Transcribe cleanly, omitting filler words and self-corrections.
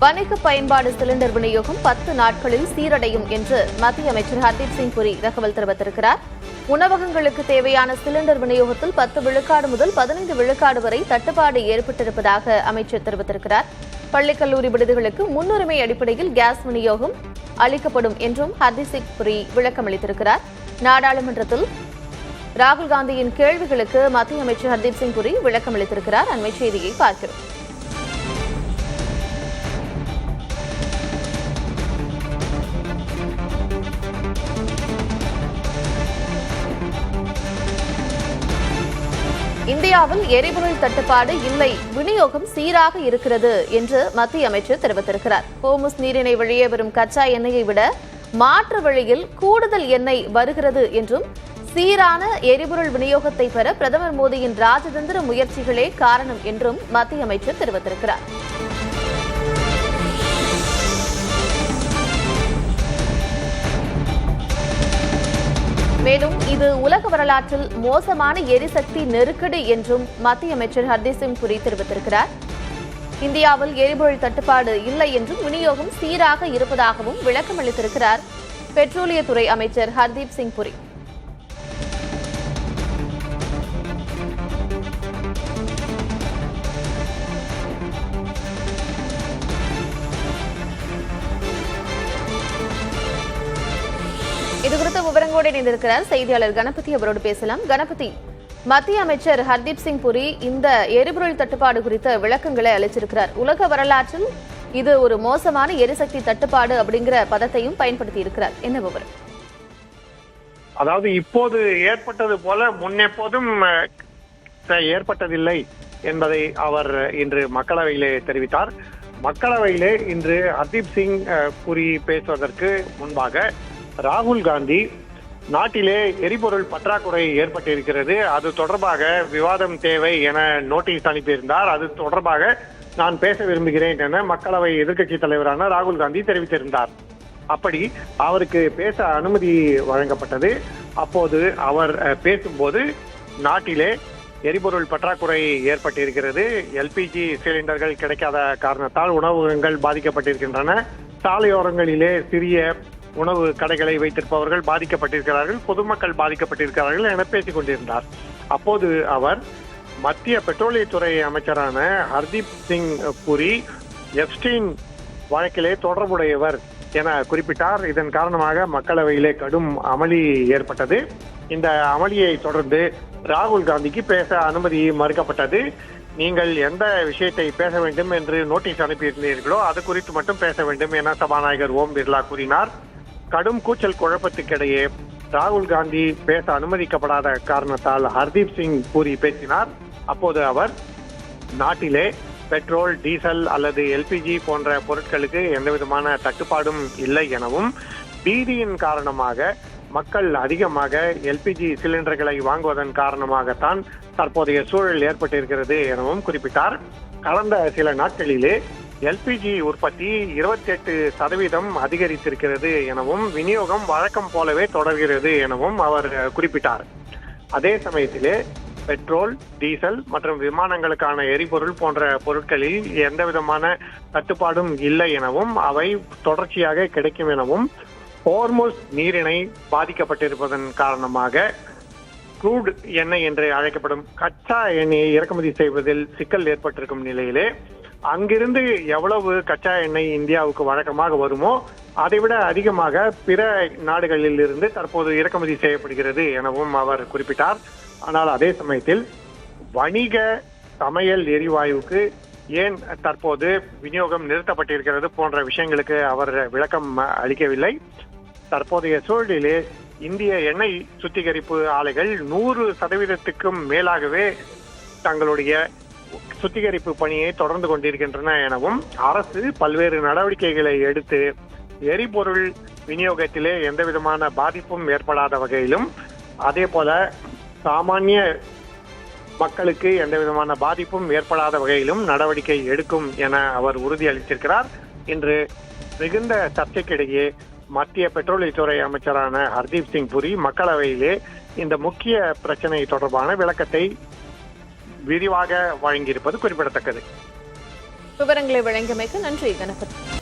வணிக பயன்பாடு சிலிண்டர் விநியோகம் 10 நாட்களில் சீரடையும் என்று மத்திய அமைச்சர் ஹர்தீப் சிங் புரி தகவல் தெரிவித்திருக்கிறார். உணவகங்களுக்கு தேவையான சிலிண்டர் விநியோகத்தில் 10 விழுக்காடு முதல் 15 விழுக்காடு வரை தட்டுப்பாடு ஏற்பட்டிருப்பதாக அமைச்சர் தெரிவித்திருக்கிறார். பள்ளி கல்லூரி விடுதிகளுக்கு முன்னுரிமை அடிப்படையில் கேஸ் விநியோகம் அளிக்கப்படும் என்றும் ஹர்தீப் சிங் புரி விளக்கம் அளித்திருக்கிறார். நாடாளுமன்றத்தில் ராகுல் காந்தியின் கேள்விகளுக்கு மத்திய அமைச்சர் ஹர்தீப் சிங் புரி விளக்கம் அளித்திருக்கிறார். அண்மை செய்தியை பார்க்கிறோம். இந்தியாவில் எரிபொருள் தட்டுப்பாடு இல்லை, விநியோகம் சீராக இருக்கிறது என்று மத்திய அமைச்சர் தெரிவித்திருக்கிறார். ஹோர்முஸ் நீரிணை வழியே வரும் கச்சா எண்ணெயை விட மாற்று வழியில் கூடுதல் எண்ணெய் வருகிறது என்றும் சீரான எரிபொருள் விநியோகத்தை பெற பிரதமர் மோடியின் ராஜதந்திர முயற்சிகளே காரணம் என்றும் மத்திய அமைச்சர் தெரிவித்திருக்கிறார். மேலும் இது உலக வரலாற்றில் மோசமான எரிசக்தி நெருக்கடி என்றும் மத்திய அமைச்சர் ஹர்தீப் சிங் புரி தெரிவித்திருக்கிறார். இந்தியாவில் எரிபொருள் தட்டுப்பாடு இல்லை என்றும் விநியோகம் சீராக இருப்பதாகவும் விளக்கம் அளித்திருக்கிறார் பெட்ரோலியத்துறை அமைச்சர் ஹர்தீப் சிங் புரி. இதுகுறித்த விவரங்களோடு இணைந்திருக்கிறார் செய்தியாளர் கணபதி. அவரோடு பேசலாம். கணபதி, மத்திய அமைச்சர் ஹர்தீப் சிங் புரி இந்த எரிபொருள் தட்டுப்பாடு குறித்த விளக்கங்களை அளிச்சிருக்கிறார். உலக வரலாற்றில் இது ஒரு மோசமான எரிசக்தி தட்டுப்பாடு அப்படிங்கிற பதத்தையும் பயன்படுத்தி இருக்கிறார். என்ன விவரம்? அதாவது இப்போது ஏற்பட்டது போல முன்னெப்போதும் ஏற்பட்டதில்லை என்பதை அவர் இன்று மக்களவையிலே தெரிவித்தார். மக்களவையிலே இன்று ஹர்தீப் சிங் புரி பேசுவதற்கு முன்பாக ராகுல் காந்தி நாட்டிலே எரிபொருள் பற்றாக்குறை ஏற்பட்டிருக்கிறது, அது தொடர்பாக விவாதம் தேவை என நோட்டீஸ் அனுப்பியிருந்தார். அது தொடர்பாக நான் பேச விரும்புகிறேன் என மக்களவை எதிர்க்கட்சி தலைவரான ராகுல் காந்தி தெரிவித்திருந்தார். அப்படி அவருக்கு பேச அனுமதி வழங்கப்பட்டது. அப்போது அவர் பேசும்போது நாட்டிலே எரிபொருள் பற்றாக்குறை ஏற்பட்டிருக்கிறது, எல்பிஜி சிலிண்டர்கள் கிடைக்காத காரணத்தால் உணவகங்கள் பாதிக்கப்பட்டிருக்கின்றன, சாலையோரங்களிலே சிறிய உணவு கடைகளை வைத்திருப்பவர்கள் பாதிக்கப்பட்டிருக்கிறார்கள், பொதுமக்கள் பாதிக்கப்பட்டிருக்கிறார்கள் என பேசிக் கொண்டிருந்தார். அப்போது அவர் மத்திய பெட்ரோலியத்துறை அமைச்சரான ஹர்தீப் சிங் புரி எப்ஸ்டீன் வழக்கிலே தொடர்புடையவர் என குறிப்பிட்டார். இதன் காரணமாக மக்களவையிலே கடும் அமளி ஏற்பட்டது. இந்த அமளியை தொடர்ந்து ராகுல் காந்திக்கு பேச அனுமதி மறுக்கப்பட்டது. நீங்கள் எந்த விஷயத்தை பேச வேண்டும் என்று நோட்டீஸ் அனுப்பியிருந்தீர்களோ அது குறித்து மட்டும் பேச வேண்டும் என சபாநாயகர் ஓம் பிர்லா கூறினார். கடும் கூச்சல் குழப்பத்துக்கிடையே ராகுல் காந்தி பேச அனுமதிக்கப்படாத காரணத்தால் ஹர்தீப் சிங் புரி பேசினார். அப்போது அவர் நாட்டிலே பெட்ரோல், டீசல் அல்லது எல்பிஜி போன்ற பொருட்களுக்கு எந்தவிதமான தட்டுப்பாடும் இல்லை எனவும் பீதியின் காரணமாக மக்கள் அதிகமாக எல்பிஜி சிலிண்டர்களை வாங்குவதன் காரணமாகத்தான் தற்போதைய சூழல் ஏற்பட்டிருக்கிறது எனவும் குறிப்பிட்டார். கடந்த சில நாட்களிலே எல்பிஜி உற்பத்தி 28% அதிகரித்திருக்கிறது எனவும் விநியோகம் வழக்கம் போலவே தொடர்கிறது எனவும் அவர் குறிப்பிட்டார். அதே சமயத்திலே பெட்ரோல், டீசல் மற்றும் விமானங்களுக்கான எரிபொருள் போன்ற பொருட்களில் எந்தவிதமான தட்டுப்பாடும் இல்லை எனவும் அவை தொடர்ச்சியாக கிடைக்கும் எனவும் ஹோர்முஸ் நீரிணை பாதிக்கப்பட்டிருப்பதன் காரணமாக க்ரூட் எண்ணெய் என்று அழைக்கப்படும் கச்சா எண்ணெயை இறக்குமதி செய்வதில் சிக்கல் ஏற்பட்டிருக்கும் நிலையிலே அங்கிருந்து எவ்வளவு கச்சா எண்ணெய் இந்தியாவுக்கு வழக்கமாக வருமோ அதைவிட அதிகமாக பிற நாடுகளில் இருந்து தற்போது இறக்குமதி செய்யப்படுகிறது எனவும் அவர் குறிப்பிட்டார். ஆனால் அதே சமயத்தில் வணிக சமையல் எரிவாயுவுக்கு ஏன் தற்போது விநியோகம் நிறுத்தப்பட்டிருக்கிறது போன்ற விஷயங்களுக்கு அவர் விளக்கம் அளிக்கவில்லை. தற்போதைய சூழலிலே இந்திய எண்ணெய் சுத்திகரிப்பு ஆலைகள் 100%க்கும் மேலாகவே தங்களுடைய சுத்திகரிப்பு பணியை தொடர்ந்து கொண்டிருக்கின்றன எனவும் அரசு பல்வேறு நடவடிக்கைகளை எடுத்து எரிபொருள் விநியோகத்திலே எந்தவிதமான பாதிப்பும் ஏற்படாத வகையிலும் அதே போல சாமானிய மக்களுக்கு எந்தவிதமான பாதிப்பும் ஏற்படாத வகையிலும் நடவடிக்கை எடுக்கும் என அவர் உறுதியளித்திருக்கிறார். இன்று மிகுந்த சர்ச்சைக்கிடையே மத்திய பெட்ரோலியத்துறை அமைச்சரான ஹர்தீப் சிங் புரி மக்களவையிலே இந்த முக்கிய பிரச்சனை தொடர்பான விளக்கத்தை விரிவாக வழங்கியிருப்பது குறிப்பிடத்தக்கது. விவரங்களை வழங்கியமைக்கு நன்றி கணபதி.